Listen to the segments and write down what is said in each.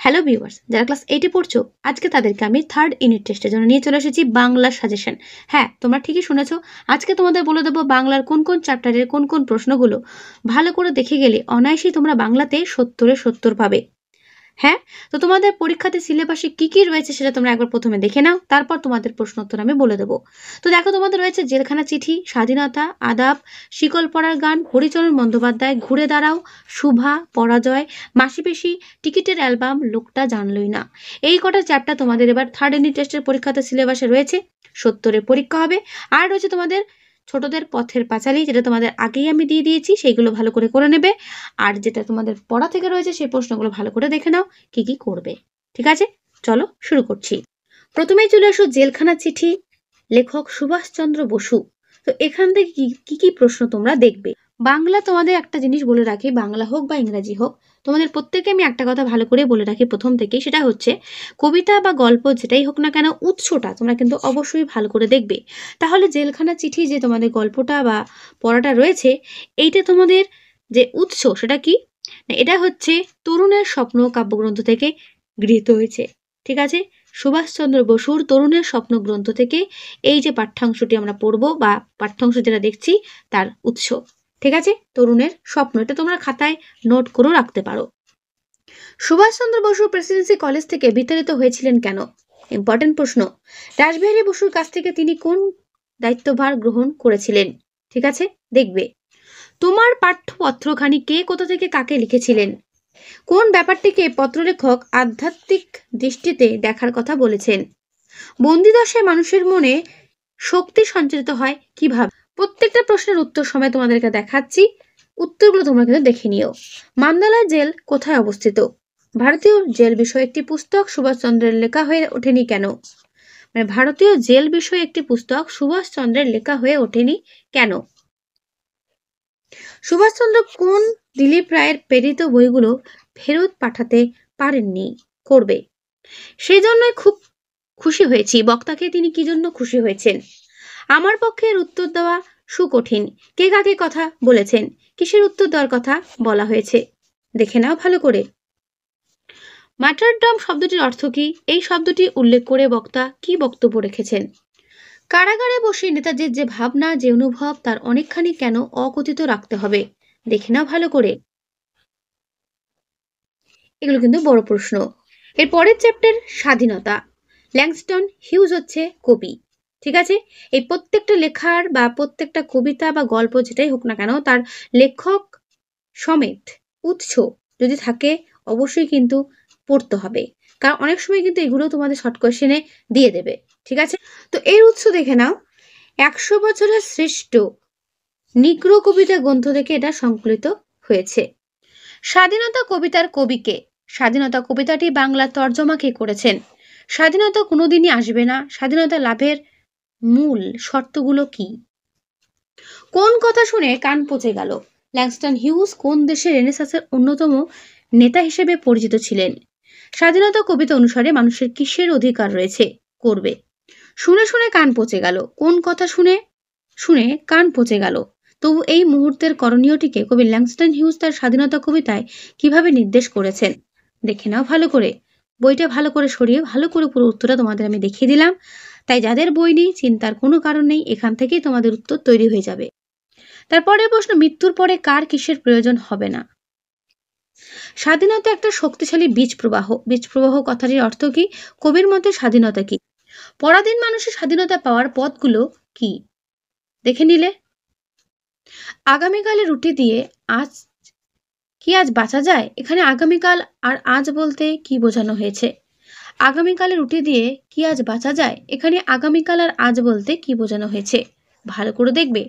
Hello viewers, যারা class 8 পড়ছো, আজকে তাদেরকে আমি থার্ড ইউনিট টেস্টের জন্য নিয়ে চলে এসেছি বাংলার সাজেশন। হ্যাঁ, তোমরা ঠিকই শুনেছো। আজকে তোমাদের বলে দেবো বাংলার কোন কোন চ্যাপ্টারের কোন কোন প্রশ্নগুলো ভালো করে দেখে গেলে অনায়াসেই তোমরা বাংলাতে 70-এ 70 পাবে। হ্যাঁ, তো তোমাদের পরীক্ষাতে সিলেবাসে কি কি রয়েছে সেটা তোমরা একবার প্রথমে দেখে নাও, তারপর তোমাদের প্রশ্ন উত্তর আমি বলে দেবো। তো দেখো, তোমাদের রয়েছে জেলখানা চিঠি, স্বাধীনতা, আদাব, শিকল পরার গান, হরিচরণ বন্দ্যোপাধ্যায়, ঘুরে দাঁড়াও, শুভা, পরাজয়, মাসিপেশি, টিকিটের অ্যালবাম, লোকটা জানলই না। এই কটা চ্যাপ্টার তোমাদের এবার থার্ড ইউনিট টেস্টের পরীক্ষাতে সিলেবাসে রয়েছে। 70-এ পরীক্ষা হবে। আর রয়েছে তোমাদের ছোটদের পথের পাঁচালী, যেটা তোমাদের আগেই আমি দিয়ে দিয়েছি, সেইগুলো ভালো করে করে নেবে। আর যেটা তোমাদের পড়া থেকে রয়েছে সেই প্রশ্নগুলো ভালো করে দেখে নাও কি কি করবে। ঠিক আছে, চলো শুরু করছি। প্রথমেই চলে আসো জেলখানা চিঠি, লেখক সুভাষচন্দ্র বসু। তো এখান থেকে কি কি প্রশ্ন তোমরা দেখবে। বাংলা তোমাদের একটা জিনিস বলে রাখি, বাংলা হোক বা ইংরাজি হোক, তোমাদের প্রত্যেকে আমি একটা কথা ভালো করে বলে রাখি প্রথম থেকেই, সেটা হচ্ছে কবিতা বা গল্প যেটাই হোক না কেন, উৎসটা তোমরা কিন্তু অবশ্যই ভালো করে দেখবে। তাহলে জেলখানা চিঠি যে তোমাদের গল্পটা বা পড়াটা রয়েছে, এইটা তোমাদের যে উৎস সেটা কি, এটা হচ্ছে তরুণের স্বপ্ন কাব্যগ্রন্থ থেকে গৃহীত হয়েছে। ঠিক আছে, সুভাষচন্দ্র বসুর তরুণের স্বপ্ন গ্রন্থ থেকে এই যে পাঠ্যাংশটি আমরা পড়ব বা পাঠ্যাংশ যেটা দেখছি তার উৎস। ঠিক আছে, তরুণের স্বপ্ন, এটা তোমরা খাতায় নোট করে রাখতে পারো। সুভাষচন্দ্র বসু প্রেসিডেন্সি কলেজ থেকে বিতাড়িত হয়েছিলেন কেন? ইম্পর্টেন্ট প্রশ্ন। রাসবিহারী বসুর কাছ থেকে তিনি কোন দায়িত্বভার গ্রহণ করেছিলেন? ঠিক আছে, দেখবে। তোমার পাঠ্যপত্রখানি কে কোথা থেকে কাকে লিখেছিলেন? কোন ব্যাপারটিকে পত্রলেখক আধ্যাত্মিক দৃষ্টিতে দেখার কথা বলেছেন? বন্দিদশায় মানুষের মনে শক্তি সঞ্চারিত হয় কিভাবে? প্রত্যেকটা প্রশ্নের উত্তর সময় তোমাদেরকে দেখাচ্ছি, উত্তরগুলো তোমরা কিন্তু দেখে নিও। মান্দালা জেল কোথায় অবস্থিত? ভারতীয় জেল বিষয়ে একটি পুস্তক সুভাষচন্দ্রের লেখা হয়ে ওঠেনি কেন? মানে ভারতীয় জেল বিষয়ে একটি পুস্তক সুভাষচন্দ্রের লেখা হয়ে ওঠেনি কেন? সুভাষচন্দ্র কোন দিলীপ রায়ের প্রেরিত বইগুলো ফেরত পাঠাতে পারেননি? করবে। সেই জন্যই খুব খুশি হয়েছি। বক্তাকে তিনি কি জন্য খুশি হয়েছেন? আমার পক্ষে এর উত্তর দেওয়া সুকঠিন। কে কাকে কথা বলেছেন? কিসের উত্তর দেওয়ার কথা বলা হয়েছে? দেখে নাও ভালো করে। মার্টারডম শব্দটির অর্থ কি? এই শব্দটি উল্লেখ করে বক্তা কি বক্তব্য রেখেছেন? কারাগারে বসে নেতাজির যে ভাবনা, যে অনুভব, তার অনেকখানি কেন অকথিত রাখতে হবে? দেখে নাও ভালো করে। এগুলো কিন্তু বড় প্রশ্ন। এর পরের চ্যাপ্টার স্বাধীনতা। ল্যাংস্টন হিউজ হচ্ছে কবি। ঠিক আছে, এই প্রত্যেকটা লেখার বা প্রত্যেকটা কবিতা বা গল্প যেটাই হোক না কেন, তার লেখক সমেত উৎস যদি থাকে অবশ্যই কিন্তু পড়তে হবে, কারণ অনেক সময় কিন্তু এগুলো তোমাদের শর্ট কোয়েশ্চেনে দিয়ে দেবে। ঠিক আছে, তো এর উৎস দেখে নাও। 100 বছরের শ্রেষ্ঠ নিগ্রো কবিতা গ্রন্থ থেকে এটা সংকলিত হয়েছে। স্বাধীনতা কবিতার কবিকে? স্বাধীনতা কবিতাটি বাংলা তর্জমা কে করেছেন? স্বাধীনতা কোনোদিনই আসবে না। স্বাধীনতা লাভের মূল শর্তগুলো কি? কোন কথা শুনে কান পচে গেল? ল্যাংস্টন হিউজ কোন দেশের রেনেসাঁসের অন্যতম নেতা হিসেবে পরিচিত ছিলেন? স্বাধীনতা কবিতা অনুসারে মানুষের কিসের অধিকার রয়েছে? করবে। শুনে শুনে কান পচে গেল। কোন কথা শুনে শুনে কান পচে গেল? তবু এই মুহূর্তের করণীয়টিকে কবি ল্যাংস্টন হিউজ তার স্বাধীনতা কবিতায় কিভাবে নির্দেশ করেছেন? দেখে নাও ভালো করে। বইটা ভালো করে সরিয়ে ভালো করে পুরো উত্তরটা তোমাদের আমি দেখিয়ে দিলাম। তাই যাদের বই নেই চিন্তার কোনো কারণ নেই, এখান থেকেই তোমাদের উত্তর তৈরি হয়ে যাবে। তারপরে প্রশ্ন, মৃত্যুর পরে কার কিসের প্রয়োজন হবে না? স্বাধীনতা একটা শক্তিশালী বীজ প্রবাহ। বীজ প্রবাহ কথাটির অর্থ কি? কবির মতে স্বাধীনতা কি? পরাধীন মানুষের স্বাধীনতা পাওয়ার পথগুলো কি? দেখে নিলে। আগামীকালের রুটি দিয়ে আজ কি আজ বাঁচা যায়? এখানে আগামীকাল আর আজ বলতে কি বোঝানো হয়েছে? আগামীকালের রুটি দিয়ে কি আজ বাঁচা যায়? এখানে আগামীকাল আর আজ বলতে কি বোঝানো হয়েছে? ভালো করে দেখবে।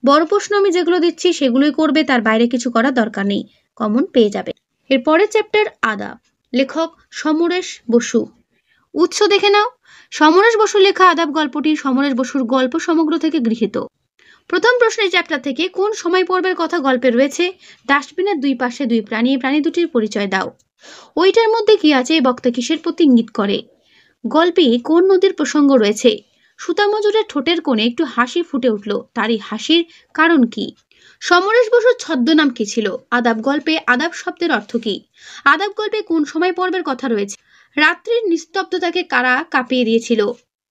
বড় প্রশ্ন আমি যেগুলো দিচ্ছি সেগুলোই করবে, তার বাইরে কিছু করার দরকার নেই, কমন পেয়ে যাবে। এর পরের চ্যাপ্টার আদাব। লেখক সমরেশ বসু। উৎস দেখে নাও। সমরেশ বসুর লেখা আদাব গল্পটি সমরেশ বসুর গল্প সমগ্র থেকে গৃহীত। প্রথম প্রশ্নের চ্যাপ্টার থেকে কোন সময় পর্বের কথা গল্পে রয়েছে? ডাস্টবিনের দুই পাশে দুই প্রাণী, প্রাণী দুটির পরিচয় দাও। ওইটার মধ্যে কি আছে? বক্তা কিসের প্রতি ইঙ্গিত করে? গল্পে কোন নদীর প্রসঙ্গ রয়েছে? সুতামজুরের ঠোঁটের কোণে একটু হাসি ফুটে উঠল, তারই হাসির কারণ কি? সমরেশ বসুর ছদ্মনাম কি ছিল? আদাব গল্পে আদাব শব্দের অর্থ কি? আদাব গল্পে কোন সময় পর্বের কথা রয়েছে? রাত্রির নিস্তব্ধতাকে কারা কাঁপিয়ে দিয়েছিল?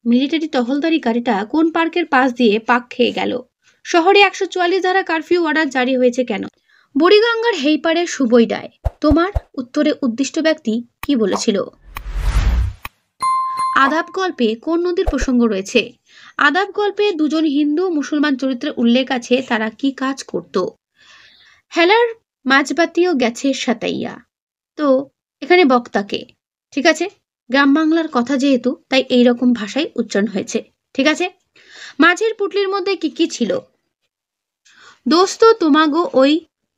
মিলিটারি টহলদারি গাড়িটা কোন পার্কের পাশ দিয়ে পাক খেয়ে গেল? শহরে 144 ধারা কারফিউ অর্ডার জারি হয়েছে কেন? বুড়িগঙ্গার হেইপারে সুবই ডায় তোমার উত্তরে উদ্দিষ্ট ব্যক্তি কি বলেছিল? আদাব গল্পে কোন নদীর প্রসঙ্গ রয়েছে? আদাব গল্পে দুজন হিন্দু মুসলমান চরিত্রের উল্লেখ আছে, তারা কি কাজ করত? হেলার মাঝবাতিও গেছে সাতাইয়া, তো এখানে বক্তাকে, ঠিক আছে, গ্রাম বাংলার কথা যেহেতু তাই এইরকম ভাষায় উচ্চারণ হয়েছে, ঠিক আছে। মাঝের পুটলির মধ্যে কি কি ছিল? দোস্ত তোমাগো ওই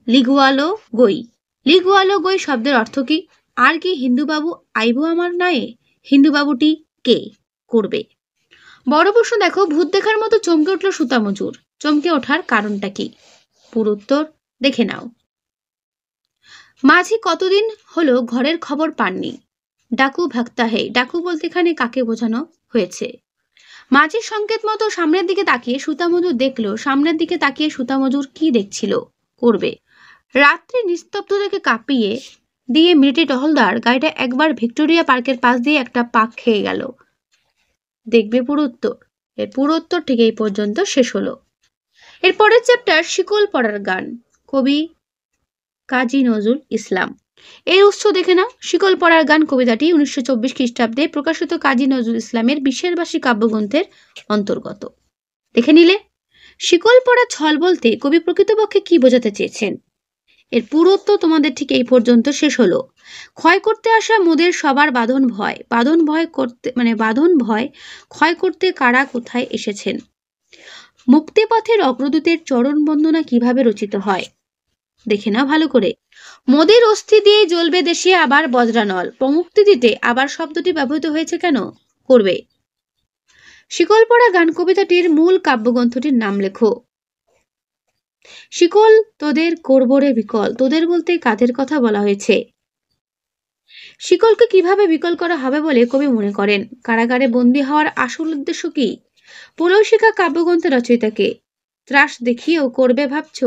লিগুয়ালো গই। লিগুয়ালো গই শব্দের অর্থ কি? আর কি হিন্দুবাবু আইবো আমার নয়ে? হিন্দুবাবুটি কে? করবে। বড় প্রশ্ন দেখো, ভূত দেখার মতো চমকে উঠল সুতা মজুর, চমকে ওঠার কারণটা কি? পুরো উত্তর দেখে নাও। মাঝি কতদিন হলো ঘরের খবর পাননি? ডাকু ভাগতা হে। ডাকু বলতে এখানে কাকে বোঝানো হয়েছে? মাঝির সংকেত মতো সামনের দিকে তাকিয়ে সুতা মজুর দেখলো, সামনের দিকে তাকিয়ে সুতা মজুর কি দেখছিল? করবে। রাত্রি নিস্তব্ধতাকে কাঁপিয়ে দিয়ে মিলিটারি টহলদার গাড়িটা একবার ভিক্টোরিয়া পার্কের পাশ দিয়ে একটা পাক খেয়ে গেল। দেখবে পুরো উত্তর। এর পুরো উত্তর ঠিক এই পর্যন্ত শেষ হলো। এর পরের চ্যাপ্টার শিকল পড়ার গান, কবি কাজী নজরুল ইসলাম। এর উৎস দেখে নাও। শিকল পড়ার গান কবিতাটি 1924 খ্রিস্টাব্দে প্রকাশিত কাজী নজরুল ইসলামের বিশেরবাসী কাব্যগ্রন্থের অন্তর্গত। দেখে নিলে। শিকল পড়া ছল বলতে কবি প্রকৃতপক্ষে কি বোঝাতে চেয়েছেন? এর পুরো উত্তর তোমাদের ঠিক এই পর্যন্ত শেষ হলো। ক্ষয় করতে আসা মোদের সবার বাঁধন ভয়, বাঁধন ভয় করতে বাঁধন ভয় ক্ষয় করতে কারা কোথায় এসেছেন? মুক্তিপথের অগ্রদূতের চরণ বন্দনা কিভাবে রচিত হয়? দেখে নাও ভালো করে। মোদের অস্থি দিয়ে জ্বলবে দেশে আবার বজ্রানল, প্রমুক্তি দিতে আবার শব্দটি ব্যবহৃত হয়েছে কেন? করবে। শিকল পড়া গান কবিতাটির মূল কাব্যগ্রন্থটির নাম লেখো। শিকল তোদের করবরে বিকল, তোদের বলতে কাদের কথা বলা হয়েছে? শিকলকে কিভাবে বিকল করা হবে বলে কবি মনে করেন? কারাগারে বন্দী হওয়ার আসল উদ্দেশ্য কি? প্রলয়শিখা কাব্যগ্রন্থের রচয়িতাকে? ত্রাস দেখিয়েও করবে ভাবছ?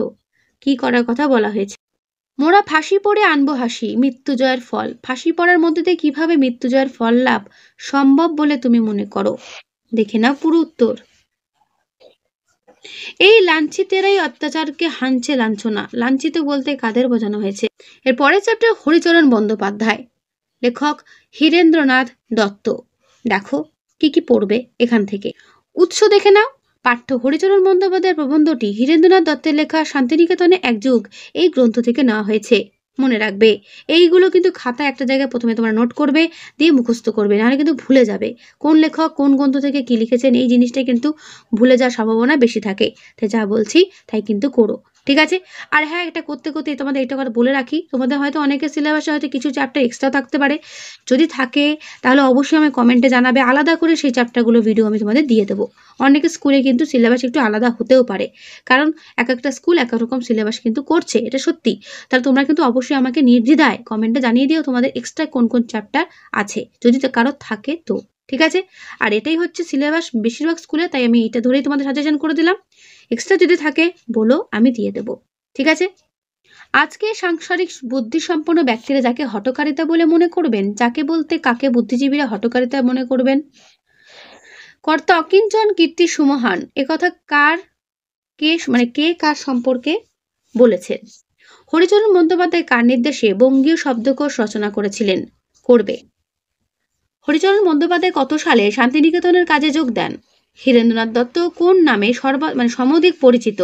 কি করার কথা বলা হয়েছে? মোরা ফাঁসি পড়ে আনবো হাসি, মৃত্যুজয়ের ফল। ফাঁসি পড়ার মধ্যে দিয়ে কিভাবে মৃত্যুজয়ের ফল লাভ সম্ভব বলে তুমি মনে করো? দেখে নাও পুরো উত্তর। এই লাঞ্ছিতেরাই অত্যাচারকে হানছে লাঞ্ছনা। লাঞ্ছিত বলতে কাদের বোঝানো হয়েছে? এর পরের চ্যাপ্টার হরিচরণ বন্দ্যোপাধ্যায়, লেখক হীরেন্দ্রনাথ দত্ত। দেখো কি কি পড়বে এখান থেকে। উৎস দেখে নাও। পাঠ্য হরিচরণ বন্দ্যোপাধ্যায়ের প্রবন্ধটি হীরেন্দ্রনাথ দত্তের লেখা শান্তিনিকেতনে এক যুগ এই গ্রন্থ থেকে নেওয়া হয়েছে। মনে রাখবে, এইগুলো কিন্তু খাতায় একটা জায়গায় প্রথমে তোমরা নোট করবে, দিয়ে মুখস্থ করবে, নাহলে কিন্তু ভুলে যাবে কোন লেখক কোন গ্রন্থ থেকে কি লিখেছেন। এই জিনিসটা কিন্তু ভুলে যাওয়ার সম্ভাবনা বেশি থাকে। তাই যা বলছি তাই কিন্তু করো, ঠিক আছে। আর হ্যাঁ, এটা করতে করতে তোমাদের একটা কথা বলে রাখি, তোমাদের হয়তো অনেকের সিলেবাসে হয়তো কিছু চ্যাপ্টার এক্সট্রা থাকতে পারে। যদি থাকে তাহলে অবশ্যই আমায় কমেন্টে জানাবে, আলাদা করে সেই চ্যাপ্টারগুলো ভিডিও আমি তোমাদের দিয়ে দেবো। অনেকের স্কুলে কিন্তু সিলেবাস একটু আলাদা হতেও পারে, কারণ এক একটা স্কুল এক এক রকম সিলেবাস কিন্তু করছে, এটা সত্যি। তাহলে তোমরা কিন্তু অবশ্যই আমাকে নির্দ্বিধায় কমেন্টে জানিয়ে দিও তোমাদের এক্সট্রা কোন কোন চ্যাপ্টার আছে, যদি কারো থাকে তো, ঠিক আছে। আর এটাই হচ্ছে সিলেবাস বেশিরভাগ স্কুলে, তাই আমি এটা ধরেই তোমাদের সাজেশন করে দিলাম। এক্সট্রা যদি থাকে বলো, আমি দিয়ে দেবো, ঠিক আছে। আজকে সাংসারিক বুদ্ধিসম্পন্ন ব্যক্তিরা যাকে হঠকারিতা বলে মনে করবেন, যাকে বলতে কাকে বুদ্ধিজীবীরা হঠকারিতা মনে করবেন? কর্তা অকিঞ্চন কীর্তি সুমহান, একথা কে কার সম্পর্কে বলেছেন? হরিচরণ বন্দ্যোপাধ্যায় কার নির্দেশে বঙ্গীয় শব্দকোষ রচনা করেছিলেন? করবে। হরিচরণ বন্দ্যোপাধ্যায় কত সালে শান্তিনিকেতনের কাজে যোগ দেন? হীরেন্দ্রনাথ দত্ত কোন নামে সমধিক পরিচিত?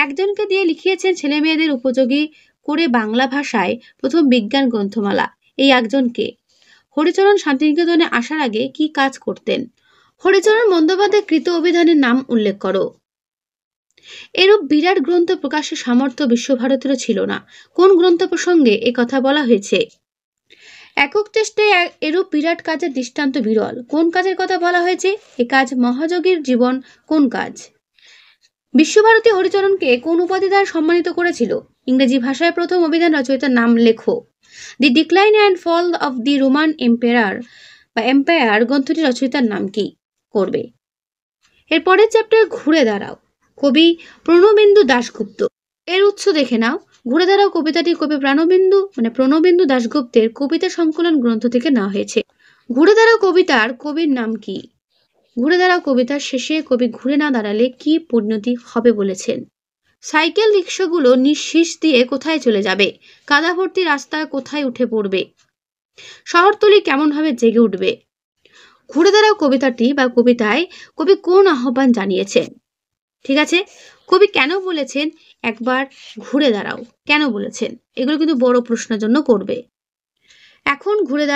একজনকে দিয়ে লিখিয়েছেন ছেলে মেয়েদের উপযোগী করে বাংলা ভাষায় প্রথম বিজ্ঞান গ্রন্থমালা। এই একজনকে? হরিচরণ শান্তিনিকেতনে আসার আগে কি কাজ করতেন? হরিচরণ বন্দ্যোপাধ্যায় কৃত অভিধানের নাম উল্লেখ করো। এরূপ বিরাট গ্রন্থ প্রকাশের সামর্থ্য বিশ্বভারতেরও ছিল না। কোন গ্রন্থ প্রসঙ্গে এ কথা বলা হয়েছে? একক চেষ্টে এরূপ বিরাট কাজের দৃষ্টান্ত বিরল। কোন কাজের কথা বলা হয়েছে? এ কাজ মহাযোগীর জীবন কোন কাজ? বিশ্বভারতী হরিচরণকে কোন উপাধি দ্বারা সম্মানিত করেছিল? ইংরেজি ভাষায় প্রথম অভিধান রচয়িতার নাম লেখো। The decline and fall of the Roman Empire গ্রন্থটি রচয়িতার নাম কি? করবে। এর পরের চ্যাপ্টার ঘুরে দাঁড়াও, কবি প্রণবেন্দু দাশগুপ্ত। এর উৎস দেখে নাও। ঘুরে দাঁড়াও কবিতাটি কবি প্রণবেন্দু দাশগুপ্তের কবিতা সংকলন গ্রন্থ থেকে নেওয়া হয়েছে। ঘুরে দাঁড়াও কবিতার কবির নাম কি? ঘুরে দাঁড়াও কবিতার শেষে কবি ঘুরে না দাঁড়ালে কি পরিণতি হবে বলেছেন? সাইকেল রিক্সাগুলো নিঃশেষ দিয়ে কোথায় চলে যাবে? কাদা ভর্তি রাস্তায় কোথায় উঠে পড়বে? শহরতলি কেমনভাবে জেগে উঠবে? ঘুরে দাঁড়াও কবিতাটি বা কবিতায় কবি কোন আহ্বান জানিয়েছেন? ঠিক আছে, কবি কেন বলেছেন একবার ঘুরে দাঁড়াও, কেন বলেছেন? এগুলো কিন্তু বড় প্রশ্নের জন্য করবে। এখন ঘুরে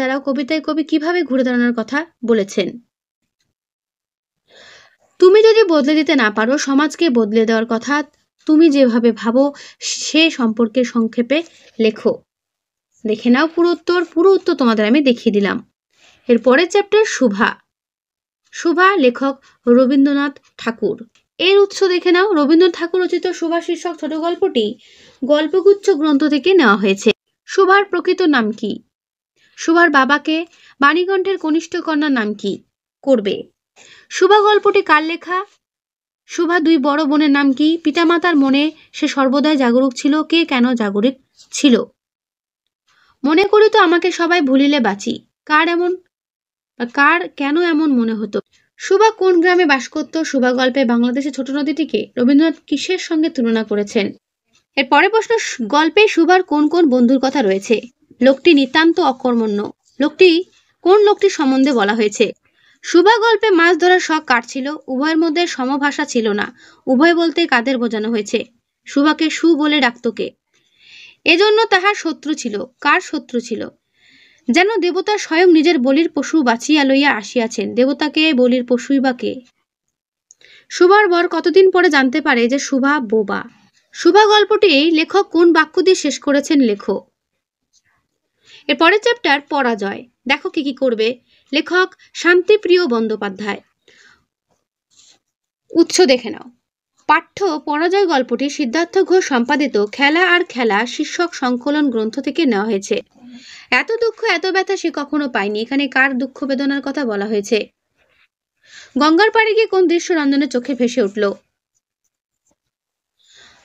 দাঁড়াও কবিতায় কবি কিভাবে ঘুরে দাঁড়ানোর কথা বলেছেন? তুমি যদি বদলে দিতে না পারো সমাজকে বদলে দেওয়ার কথা তুমি যেভাবে ভাবো সে সম্পর্কে সংক্ষেপে লেখো। দেখে নাও পুরো উত্তর তোমাদের আমি দেখিয়ে দিলাম। এর পরের চ্যাপ্টার শুভা লেখক রবীন্দ্রনাথ ঠাকুর। এর উৎস দেখে নাও। রবীন্দ্রনাথ ঠাকুর রচিত শুভা শীর্ষক ছোট গল্পটি গল্পগুচ্ছ গ্রন্থ থেকে নেওয়া হয়েছে। শুভার প্রকৃত নাম কি? শুভার বাবাকে? বাণীকণ্ঠের কনিষ্ঠ কন্যার নাম কি? করবে। শুভা গল্পটি কার লেখা? শুভা দুই বড় বোনের নাম কি? পিতামাতার মনে সে সর্বদাই জাগরুক ছিল। কে কেন জাগরুক ছিল? মনে করি তো আমাকে সবাই ভুলিলে বাঁচি। কার কেন এমন মনে হতো? শুভা কোন গ্রামে বাস করত? শুভা গল্পে বাংলাদেশের ছোট নদীটিকে রবীন্দ্রনাথ কিসের সঙ্গে তুলনা করেছেন? এর পরের প্রশ্ন, গল্পে শুভার কোন কোন বন্ধুর কথা রয়েছে? লোকটি নিতান্ত অকর্মণ্য। কোন লোকটির সম্বন্ধে বলা হয়েছে? শুভা গল্পে মাছ ধরার শখ কার ছিল? উভয়ের মধ্যে সমভাষা ছিল না। উভয় বলতে কাদের বোঝানো হয়েছে? শুভাকে সু বলে ডাকত কে? এজন্য তাহার শত্রু ছিল। কার শত্রু ছিল? যেন দেবতা স্বয়ং নিজের বলির পশু বাছিয়া লইয়া আসিয়াছেন। দেবতাকে বলির পশুই বা কে? শুভার বর কতদিন পরে জানতে পারে যে শুভা বোবা। শুভা গল্পটি লেখক কোন বাক্য দিয়ে শেষ করেছেন? লেখো। এর পরের চ্যাপ্টার পরাজয়। দেখো কি কি করবে। লেখক শান্তিপ্রিয় বন্দ্যোপাধ্যায়। উৎস দেখে নাও। পাঠ্য পরাজয় গল্পটি সিদ্ধার্থ ঘোষ সম্পাদিত খেলা আর খেলা শীর্ষক সংকলন গ্রন্থ থেকে নেওয়া হয়েছে। এত দুঃখ এত ব্যথা সে কখনো পায়নি। এখানে কার দুঃখ বেদনার কথা বলা হয়েছে? গঙ্গার পাড়ে গিয়ে কোন দৃশ্য রঞ্জনের চোখে ভেসে উঠল?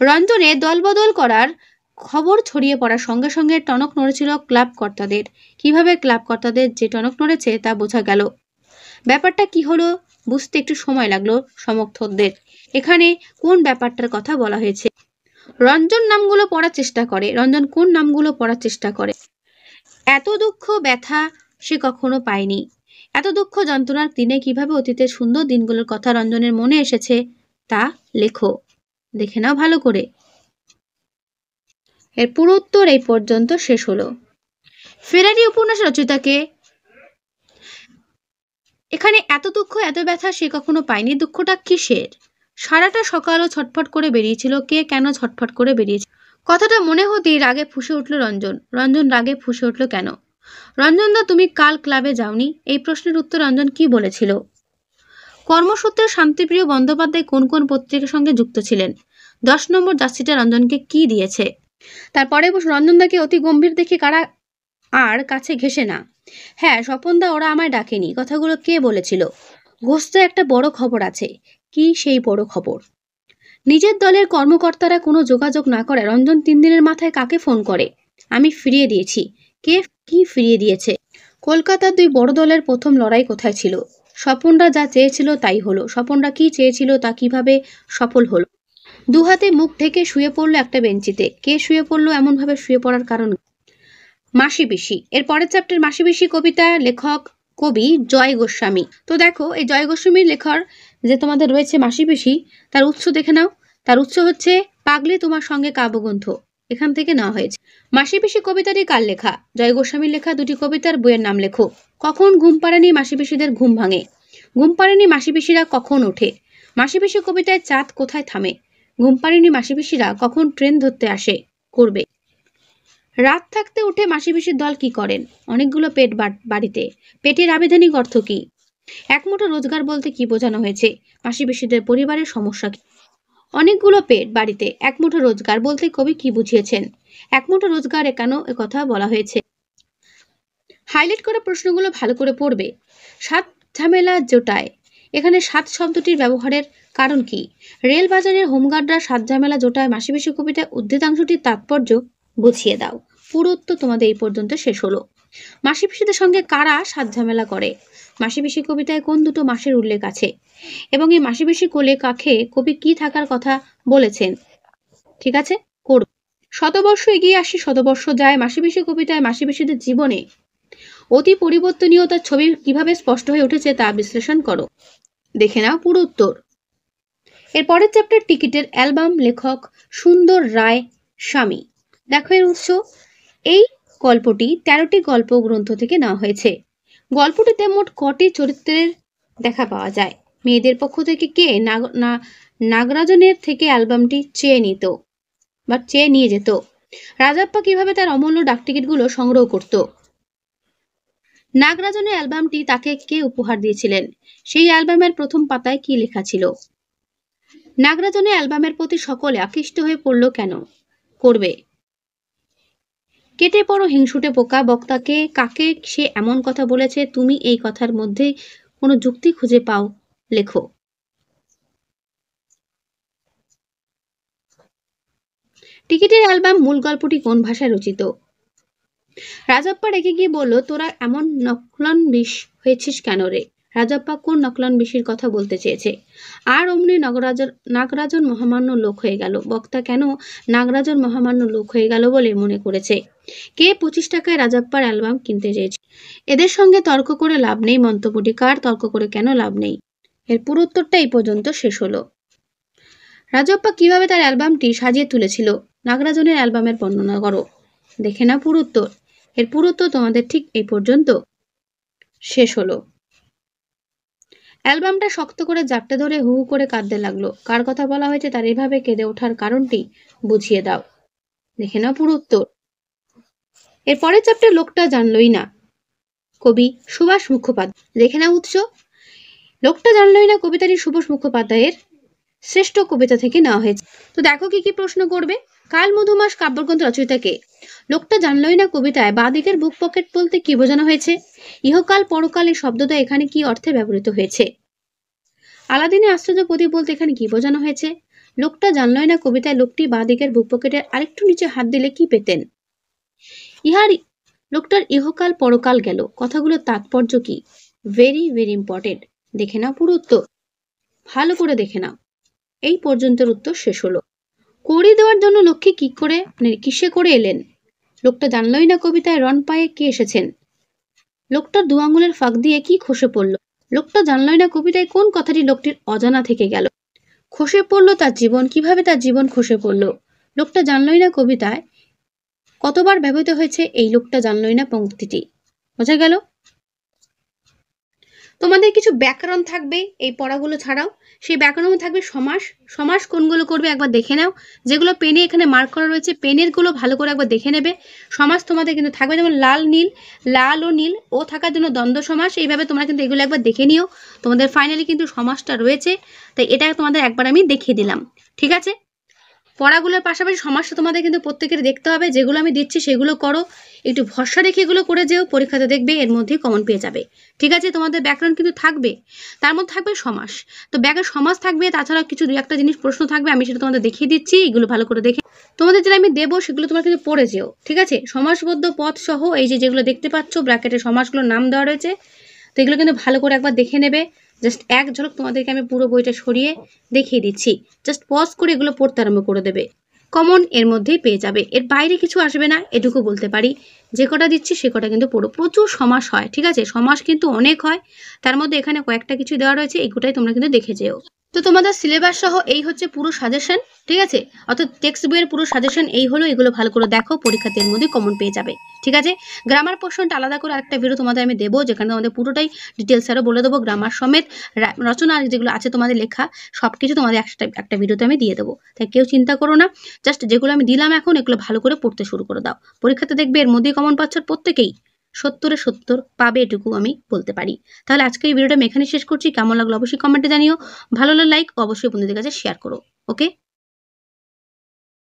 রঞ্জনে দলবদল করার খবর ছড়িয়ে পড়ার সঙ্গে সঙ্গে টনক নড়েছিল ক্লাব কর্তাদের। কিভাবে ক্লাব কর্তাদের যে টনক নড়েছে তা বোঝা গেল। ব্যাপারটা কি হলো বুঝতে একটু সময় লাগলো সমর্থকদের। এখানে কোন ব্যাপারটার কথা বলা হয়েছে? রঞ্জন নামগুলো পড়ার চেষ্টা করে। রঞ্জন কোন নামগুলো পড়ার চেষ্টা করে? এত দুঃখ ব্যথা সে কখনো পায়নি। এত দুঃখ যন্ত্রণার দিনে কিভাবে অতীতের সুন্দর দিনগুলোর কথা রঞ্জনের মনে এসেছে তা লেখো। দেখে নাও ভালো করে। এর পুরো উত্তর এই পর্যন্ত শেষ হলো। ফেরারি উপন্যাস রচয়িতাকে। এখানে এত দুঃখ এত ব্যথা সে কখনো পায়নি, দুঃখটা কিসের? সারাটা সকালও ছটফট করে বেরিয়েছিল। কে কেন ছটফট করে বেরিয়েছিল? কথাটা মনে হতেই রাগে ফুঁসে উঠল রঞ্জন। রঞ্জন রাগে ফুঁসে উঠল কেন? রঞ্জনদা তুমি কাল ক্লাবে যাওনি? এই প্রশ্নের উত্তর রঞ্জন কি বলেছিল? কর্মসূত্রে শান্তিপ্রিয় বন্দ্যোপাধ্যায় কোন কোন পত্রিকার সঙ্গে যুক্ত ছিলেন? 10 নম্বর জার্সিটা রঞ্জনকে কি দিয়েছে? তারপরে রঞ্জনদাকে অতি গম্ভীর দেখে কারা আর কাছে ঘেসে না। হ্যাঁ স্বপনদা, ওরা আমায় ডাকেনি। কথাগুলো কে বলেছিল? ঘোষতে একটা বড় খবর আছে। কি সেই বড় খবর? নিজের দলের কর্মকর্তারা কোনো যোগাযোগ না করে রঞ্জন 3 দিনের মাথায় কাকে ফোন করে? আমি ফিরিয়ে দিয়েছি। কে কি ফিরিয়ে দিয়েছে? কলকাতার 2 বড় দলের প্রথম লড়াই কোথায় ছিল? স্বপনরা যা চেয়েছিল তাই হলো। স্বপনরা কি চেয়েছিল তা কিভাবে সফল হলো? 2 হাতে মুখ ঢেকে শুয়ে পড়লো একটা বেঞ্চিতে। কে শুয়ে পড়লো? এমনভাবে শুয়ে পড়ার কারণ? মাসি পিসি। এর পরের চ্যাপ্টার মাসি পিসি কবিতা লেখক কবি জয় গোস্বামী। তো দেখো এই জয় গোস্বামীর লেখার যে তোমাদের রয়েছে মাসি পিসি, তার উৎস দেখে নাও। তার উৎস হচ্ছে পাগলি তোমার সঙ্গে কাব্যগ্রন্থ, এখান থেকে নেওয়া হয়েছে। মাসি পিসি কবিতাটি কার লেখা? জয় গোস্বামীর লেখা। 2টি কবিতার বইয়ের নাম লেখো। কখন ঘুম পাড়েনি মাসি পিসিদের ঘুম ভাঙে? ঘুম পাড়েনি মাসি পিসিরা কখন ওঠে? মাসি পিসি কবিতায় চাঁদ কোথায় থামে? ঘুম পাড়েনি মাসি পিসিরা কখন ট্রেন ধরতে আসে? করবে। রাত থাকতে উঠে মাসি পিসির দল কি করেন? অনেকগুলো পেট বাড়িতে। পেটের আবিধানিক অর্থ কি? এক মুঠো রোজগার বলতে কি বোঝানো হয়েছে? মাসি পিসিদের পরিবারের সমস্যা কি? অনেকগুলো পেট বাড়িতে এক মুঠো রোজগার বলতে কবি কি বুঝিয়েছেন? এক মুঠো রোজগার কেন একথা বলা হয়েছে? হাইলাইট করা প্রশ্নগুলো ভালো করে পড়বে। 7 ঝামেলা জোটায়। এখানে 7 শব্দটির ব্যবহারের কারণ কি? রেল বাজারের হোমগার্ডরা সাত ঝামেলা জোটায় মাসি পিসি কবিতায় উদ্ধৃতাংশটির তাৎপর্য বুঝিয়ে দাও। পুরো উত্তর তোমাদের এই পর্যন্ত শেষ হলো। মাসি পিসিদের সঙ্গে কারা সাত ঝামেলা করে? মাসি পিসি কবিতায় কোন দুটো মাসের উল্লেখ আছে এবং এই মাসি পিসি কোলে কাকে কবি কি থাকার কথা বলেছেন? ঠিক আছে, করব। শতবর্ষ এগিয়ে আসি শতবর্ষ যায় মাসি পিসি কবিতায় মাসি পিসিদের জীবনে অতি পরিবর্তনীয়তার ছবি কিভাবে স্পষ্ট হয়ে উঠেছে তা বিশ্লেষণ করো। দেখে নাও পুরো উত্তর। এর পরের চ্যাপ্টার টিকিটের অ্যালবাম, লেখক সুন্দর রায় স্বামী। দেখো এর উৎস। এই গল্পটি 13টি গল্প গ্রন্থ থেকে নেওয়া হয়েছে। গল্পটিতে মোট কটি চরিত্রের দেখা পাওয়া যায়? মেয়েদের পক্ষ থেকে কে নাগরাজনের থেকে অ্যালবামটি চেয়ে নিত বা চেয়ে নিয়ে যেত? রাজাপ্পা কিভাবে তার অমূল্য ডাকটিকিটগুলো সংগ্রহ করত? নাগরাজনের অ্যালবামটি তাকে কে উপহার দিয়েছিলেন? সেই অ্যালবামের প্রথম পাতায় কি লেখা ছিল? নাগরাজনের অ্যালবামের প্রতি সকলে আকৃষ্ট হয়ে পড়ল কেন? করবে। কেটে পড়ো হিংসুটে পোকা, বক্তাকে কাকে সে এমন কথা বলেছে, তুমি এই কথার মধ্যে কোনো যুক্তি খুঁজে পাও? লেখো। টিকিটের অ্যালবাম মূল গল্পটি কোন ভাষায় রচিত? রাজাপ্পা রেগে গিয়ে বলল, তোরা এমন নকলানবিশ হয়েছিস কেন রে? রাজাপ্পা কোন নকলানবিশির কথা বলতে চেয়েছে? আর অমনি নাগরাজন মহামান্য লোক হয়ে গেল। বক্তা কেন নাগরাজন মহামান্য লোক হয়ে গেল বলে মনে করেছে? কে 25 টাকায় রাজাপ্পার অ্যালবাম কিনতে চেয়েছে? এদের সঙ্গে তর্ক করে লাভ নেই। মন্তব্যটি কার? তর্ক করে কেন লাভ নেই? এর পুরো উত্তরটা এই পর্যন্ত শেষ হলো। রাজাপ্পা কিভাবে তার অ্যালবামটি সাজিয়ে তুলেছিল? নাগরাজনের অ্যালবামের বর্ণনা করো। দেখে না পুরো উত্তর। এর পুরো উত্তর তোমাদের ঠিক এই পর্যন্ত শেষ হলো। অ্যালবামটা শক্ত করে জাপটে ধরে হু হু করে কাঁদতে লাগলো। কার কথা বলা হয়েছে তার এভাবে কেঁদে ওঠার কারণটি বুঝিয়ে দাও। দেখে নাও পুরো উত্তর। এর পরের চ্যাপ্টার লোকটা জানলই না, কবি সুভাষ মুখোপাধ্যায়। দেখে নাও উৎস। লোকটা জানলই না কবিতাটি সুভাষ মুখোপাধ্যায়ের শ্রেষ্ঠ কবিতা থেকে নেওয়া হয়েছে। তো দেখো কি কি প্রশ্ন করবে। কাল মধুমাস কাব্যগ্রন্থ রচয়িতা কে? লোকটা জানলই না কবিতায় বাঁদিকের বুক পকেট বলতে কি বোঝানো হয়েছে? ইহকাল পরকাল এই শব্দটা এখানে কি অর্থে ব্যবহৃত হয়েছে? আলাদিনের আশ্চর্য প্রদীপ বলতে এখানে কি বোঝানো হয়েছে? লোকটা জানলই না কবিতায় লোকটি বাঁদিকের বুক পকেটের আরেকটু নিচে হাত দিলে কি পেতেন? লোকটার ইহকাল পরকাল গেল, কথাগুলোর তাৎপর্য কি? Very very important. দেখে নাও পুরো উত্তর, ভালো করে দেখে নাও। এই পর্যন্তের উত্তর শেষ হলো। কড়ি দেওয়ার জন্য লক্ষ্মী কি করে কিসে করে এলেন? লোকটা জানলই না কবিতায় রণ পায়ে কে এসেছেন? লোকটার দু আঙুলের ফাঁক দিয়ে কি খসে পড়ল? লোকটা জানলই না কবিতায় কোন কথাটি লোকটির অজানা থেকে গেল? খসে পড়ল তার জীবন, কিভাবে তার জীবন খসে পড়ল? লোকটা জানলই না কবিতায় কতবার ব্যবহৃত হয়েছে এই লোকটা জানলই না পংক্তিটি? বোঝা গেল? তোমাদের কিছু ব্যাকরণ থাকবে এই পড়াগুলো ছাড়াও। সেই ব্যাকরণে থাকবে সমাস। সমাস কোনগুলো করবে একবার দেখে নাও। যেগুলো পেনে এখানে মার্ক করা রয়েছে পেনের গুলো ভালো করে একবার দেখে নেবে। সমাস তোমাদের কিন্তু থাকবে, যেমন লাল নীল, লাল ও নীল ও থাকার জন্য দ্বন্দ্ব সমাস। এইভাবে তোমরা কিন্তু এগুলো একবার দেখে নিও। তোমাদের ফাইনালি কিন্তু সমাসটা রয়েছে, তাই এটা তোমাদের একবার আমি দেখিয়ে দিলাম। ঠিক আছে, পড়াগুলোর পাশাপাশি সমাজটা তোমাদের কিন্তু প্রত্যেকের দেখতে হবে। যেগুলো আমি দিচ্ছি সেগুলো করো, একটু ভরসা রেখে এগুলো করে যেও, পরীক্ষাতে দেখবে এর মধ্যেই কমন পেয়ে যাবে। ঠিক আছে, তোমাদের ব্যাকরণ কিন্তু থাকবে, তার মধ্যে থাকবে সমাস। তো ব্যাকের সমাস থাকবে, তাছাড়া কিছু দুই একটা জিনিস প্রশ্ন থাকবে, আমি সেটা তোমাদের দেখিয়ে দিচ্ছি। এগুলো ভালো করে দেখে তোমাদের যেটা আমি দেবো সেগুলো তোমরা কিন্তু পড়ে যেও। ঠিক আছে, সমাসবদ্ধ পদ সহ এই যেগুলো দেখতে পাচ্ছ ব্র্যাকেটে সমাসগুলোর নাম দেওয়া রয়েছে, তো এগুলো কিন্তু ভালো করে একবার দেখে নেবে। জাস্ট এক ঝলক তোমাদেরকে আমি পুরো বইটা সরিয়ে দেখিয়ে দিচ্ছি, জাস্ট পজ করে এগুলো পড়তে আরম্ভ করে দেবে, কমন এর মধ্যেই পেয়ে যাবে। এর বাইরে কিছু আসবে না, এটুকু বলতে পারি। যে কটা দিচ্ছি সে কটা কিন্তু পড়ো। প্রচুর সমাস হয়, ঠিক আছে, সমাস কিন্তু অনেক হয়, তার মধ্যে এখানে কয়েকটা কিছু দেওয়া রয়েছে, এগুলোই তোমরা কিন্তু দেখে যেও। তো তোমাদের সিলেবাস সহ এই হচ্ছে পুরো সাজেশন। ঠিক আছে, অর্থাৎ টেক্সট বইয়ের পুরো সাজেশন এই হলো। এগুলো ভালো করে দেখো, পরীক্ষাতে এর মধ্যে কমন পেয়ে যাবে। ঠিক আছে, গ্রামার পোর্শনটা আলাদা করে আরেকটা ভিডিও তোমাদের আমি দেবো, যেখানে তোমাদের পুরোটাই ডিটেলস আরও বলে দেবো, গ্রামার সমেত রচনা যেগুলো আছে তোমাদের লেখা সব কিছু তোমাদের একটা ভিডিওতে আমি দিয়ে দেবো। তাই কেউ চিন্তা করো না, জাস্ট যেগুলো আমি দিলাম এখন এগুলো ভালো করে পড়তে শুরু করে দাও। পরীক্ষাতে দেখবে এর মধ্যেই কমন পাচ্ছ প্রত্যেকেই, 70-এ 70 পাবে, এটুকু আমি বলতে পারি। তাহলে আজকে এই ভিডিওটা আমি এখানে শেষ করছি। কেমন লাগলো অবশ্যই কমেন্টে জানিও। ভালো লাগলে লাইক, অবশ্যই বন্ধুদের কাছে শেয়ার করো। ওকে।